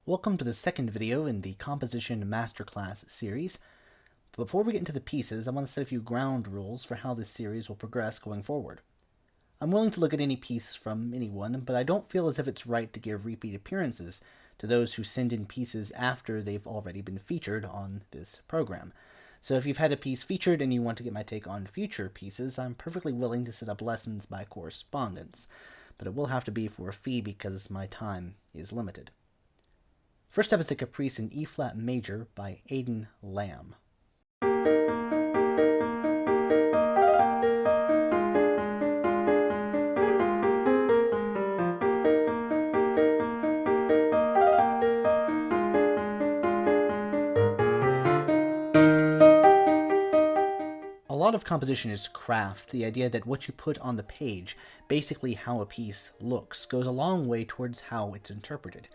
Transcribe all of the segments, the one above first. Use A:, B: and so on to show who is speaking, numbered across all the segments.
A: Welcome to the second video in the Composition Masterclass series. But before we get into the pieces, I want to set a few ground rules for how this series will progress going forward. I'm willing to look at any piece from anyone, but I don't feel as if it's right to give repeat appearances to those who send in pieces after they've already been featured on this program. So if you've had a piece featured and you want to get my take on future pieces, I'm perfectly willing to set up lessons by correspondence, but it will have to be for a fee because my time is limited. First up is a Caprice in E-flat major by Aidan Lamb. A lot of composition is craft, the idea that what you put on the page, basically how a piece looks, goes a long way towards how it's interpreted.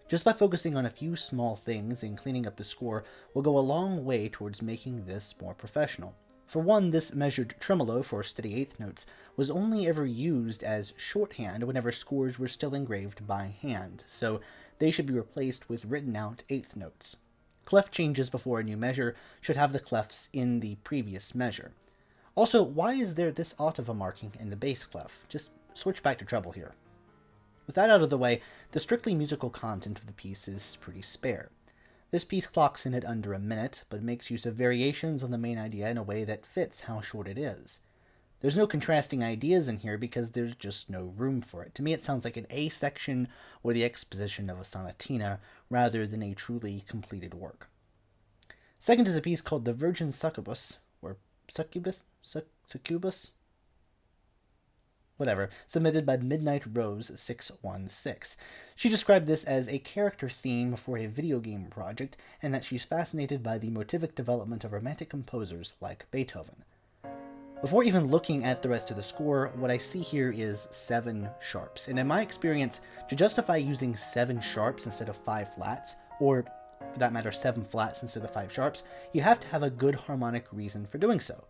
A: Just by focusing on a few small things and cleaning up the score will go a long way towards making this more professional. For one, this measured tremolo for steady eighth notes was only ever used as shorthand whenever scores were still engraved by hand, so they should be replaced with written out eighth notes. Clef changes before a new measure should have the clefs in the previous measure. Also, why is there this ottava marking in the bass clef? Just switch back to treble here. With that out of the way, the strictly musical content of the piece is pretty spare. This piece clocks in at under a minute, but makes use of variations on the main idea in a way that fits how short it is. There's no contrasting ideas in here because there's just no room for it. To me, it sounds like an A section or the exposition of a sonatina rather than a truly completed work. Second is a piece called The Virgin Succubus, or Succubus? Whatever, submitted by Midnight Rose 616. She described this as a character theme for a video game project, and that she's fascinated by the motivic development of romantic composers like Beethoven. Before even looking at the rest of the score, what I see here is 7 sharps, and in my experience, to justify using 7 sharps instead of 5 flats, or for that matter 7 flats instead of 5 sharps, you have to have a good harmonic reason for doing so.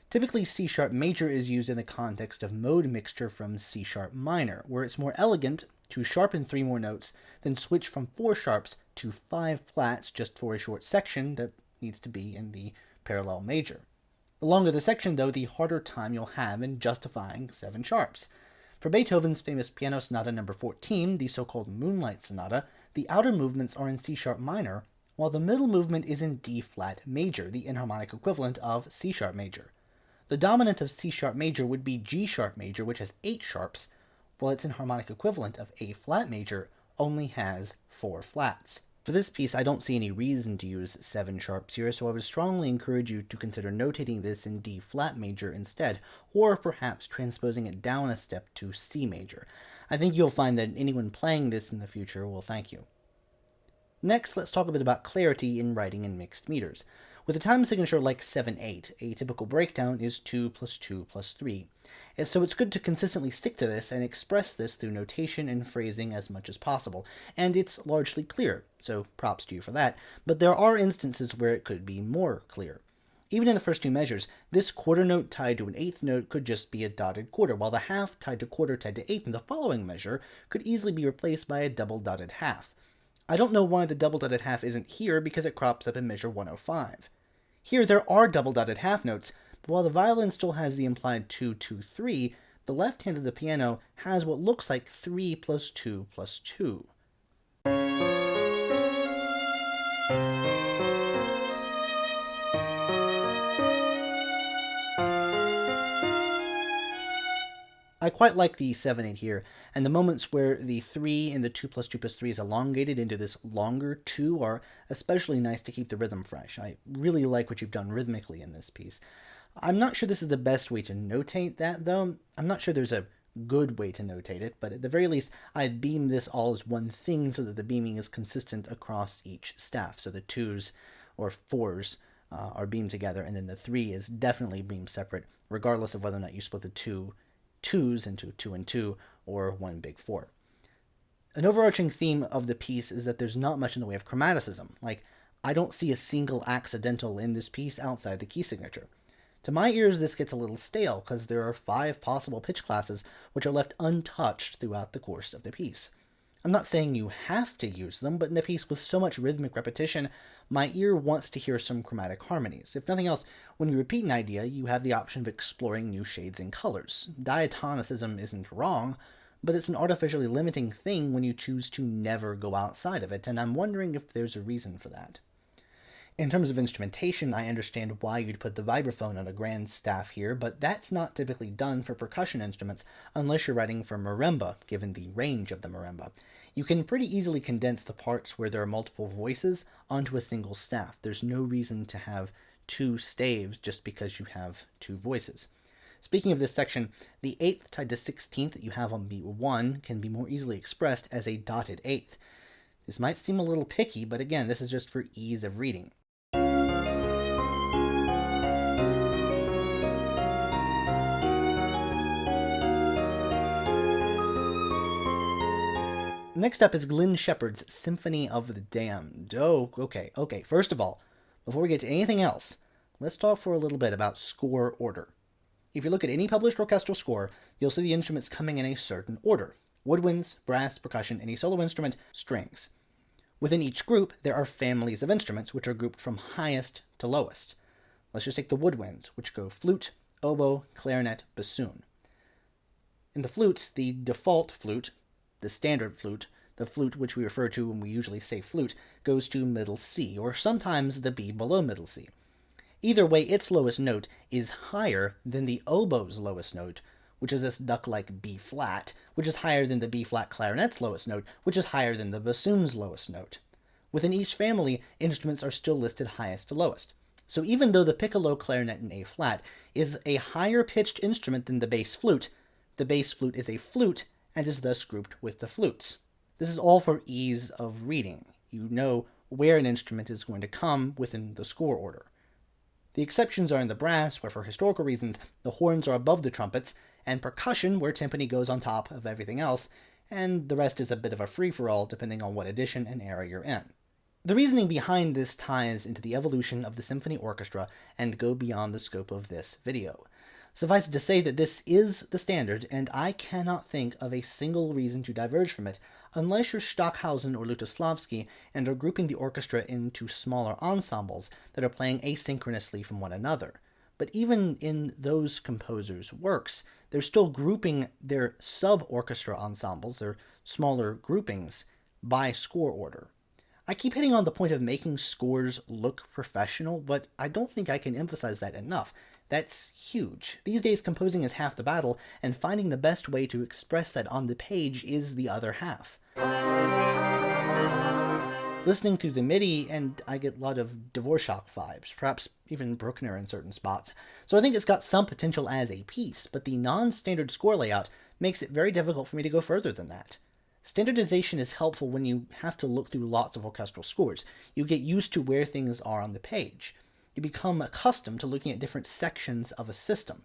A: Typically, C-sharp major is used in the context of mode mixture from C-sharp minor, where it's more elegant to sharpen 3 more notes than switch from 4 sharps to 5 flats just for a short section that needs to be in the parallel major. The longer the section, though, the harder time you'll have in justifying 7 sharps. For Beethoven's famous Piano Sonata No. 14, the so-called Moonlight Sonata, the outer movements are in C-sharp minor, while the middle movement is in D-flat major, the enharmonic equivalent of C-sharp major. The dominant of C-sharp major would be G-sharp major, which has 8 sharps, while its enharmonic equivalent of A-flat major only has 4 flats. For this piece, I don't see any reason to use 7 sharps here, so I would strongly encourage you to consider notating this in D-flat major instead, or perhaps transposing it down a step to C major. I think you'll find that anyone playing this in the future will thank you. Next, let's talk a bit about clarity in writing in mixed meters. With a time signature like 7/8, a typical breakdown is 2 plus 2 plus 3. And so it's good to consistently stick to this and express this through notation and phrasing as much as possible. And it's largely clear, so props to you for that, but there are instances where it could be more clear. Even in the first 2 measures, this quarter note tied to an eighth note could just be a dotted quarter, while the half tied to quarter tied to eighth in the following measure could easily be replaced by a double dotted half. I don't know why the double dotted half isn't here because it crops up in measure 105. Here there are double dotted half notes, but while the violin still has the implied 2, 2, 3, the left hand of the piano has what looks like 3 plus 2 plus 2. I quite like the 7/8 here, and the moments where the 3 in the 2 plus 2 plus 3 is elongated into this longer 2 are especially nice to keep the rhythm fresh. I really like what you've done rhythmically in this piece. I'm not sure this is the best way to notate that, though. I'm not sure there's a good way to notate it, but at the very least, I'd beam this all as one thing so that the beaming is consistent across each staff. So the 2s or 4s are beamed together, and then the 3 is definitely beamed separate, regardless of whether or not you split the 2s into 2 and 2 or one big 4. An overarching theme of the piece is that there's not much in the way of chromaticism. Like, I don't see a single accidental in this piece outside the key signature. To my ears, this gets a little stale because there are 5 possible pitch classes which are left untouched throughout the course of the piece. I'm not saying you have to use them, but in a piece with so much rhythmic repetition, my ear wants to hear some chromatic harmonies. If nothing else, when you repeat an idea, you have the option of exploring new shades and colors. Diatonicism isn't wrong, but it's an artificially limiting thing when you choose to never go outside of it, and I'm wondering if there's a reason for that. In terms of instrumentation, I understand why you'd put the vibraphone on a grand staff here, but that's not typically done for percussion instruments unless you're writing for marimba, given the range of the marimba. You can pretty easily condense the parts where there are multiple voices onto a single staff. There's no reason to have two staves just because you have two voices. Speaking of this section, the eighth tied to 16th that you have on beat 1 can be more easily expressed as a dotted eighth. This might seem a little picky, but again, this is just for ease of reading. Next up is Glen Sheppard's Symphony of the Damned. Oh, okay. First of all, before we get to anything else, let's talk for a little bit about score order. If you look at any published orchestral score, you'll see the instruments coming in a certain order. Woodwinds, brass, percussion, any solo instrument, strings. Within each group, there are families of instruments, which are grouped from highest to lowest. Let's just take the woodwinds, which go flute, oboe, clarinet, bassoon. In the flutes, the default flute, the standard flute, the flute which we refer to when we usually say flute, goes to middle C, or sometimes the B below middle C. Either way, its lowest note is higher than the oboe's lowest note, which is this duck-like B flat, which is higher than the B flat clarinet's lowest note, which is higher than the bassoon's lowest note. Within each family, instruments are still listed highest to lowest. So even though the piccolo clarinet in A flat is a higher pitched instrument than the bass flute is a flute and is thus grouped with the flutes. This is all for ease of reading. You know where an instrument is going to come within the score order. The exceptions are in the brass, where for historical reasons the horns are above the trumpets, and percussion, where timpani goes on top of everything else, and the rest is a bit of a free-for-all depending on what edition and era you're in. The reasoning behind this ties into the evolution of the symphony orchestra and go beyond the scope of this video. Suffice it to say that this is the standard, and I cannot think of a single reason to diverge from it, unless you're Stockhausen or Lutosławski and are grouping the orchestra into smaller ensembles that are playing asynchronously from one another. But even in those composers' works, they're still grouping their sub-orchestra ensembles, their smaller groupings, by score order. I keep hitting on the point of making scores look professional, but I don't think I can emphasize that enough. That's huge. These days, composing is half the battle, and finding the best way to express that on the page is the other half. Listening through the MIDI, and I get a lot of Dvorak vibes, perhaps even Bruckner in certain spots. So I think it's got some potential as a piece, but the non-standard score layout makes it very difficult for me to go further than that. Standardization is helpful when you have to look through lots of orchestral scores. You get used to where things are on the page. You become accustomed to looking at different sections of a system.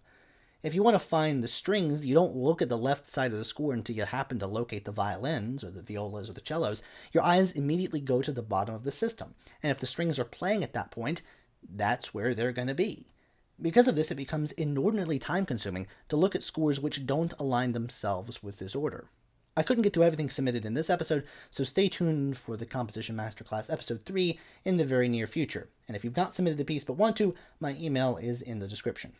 A: If you want to find the strings, you don't look at the left side of the score until you happen to locate the violins or the violas or the cellos. Your eyes immediately go to the bottom of the system, and if the strings are playing at that point, that's where they're going to be. Because of this, it becomes inordinately time-consuming to look at scores which don't align themselves with this order. I couldn't get to everything submitted in this episode, so stay tuned for the Composition Masterclass Episode 3 in the very near future. And if you've not submitted a piece but want to, my email is in the description.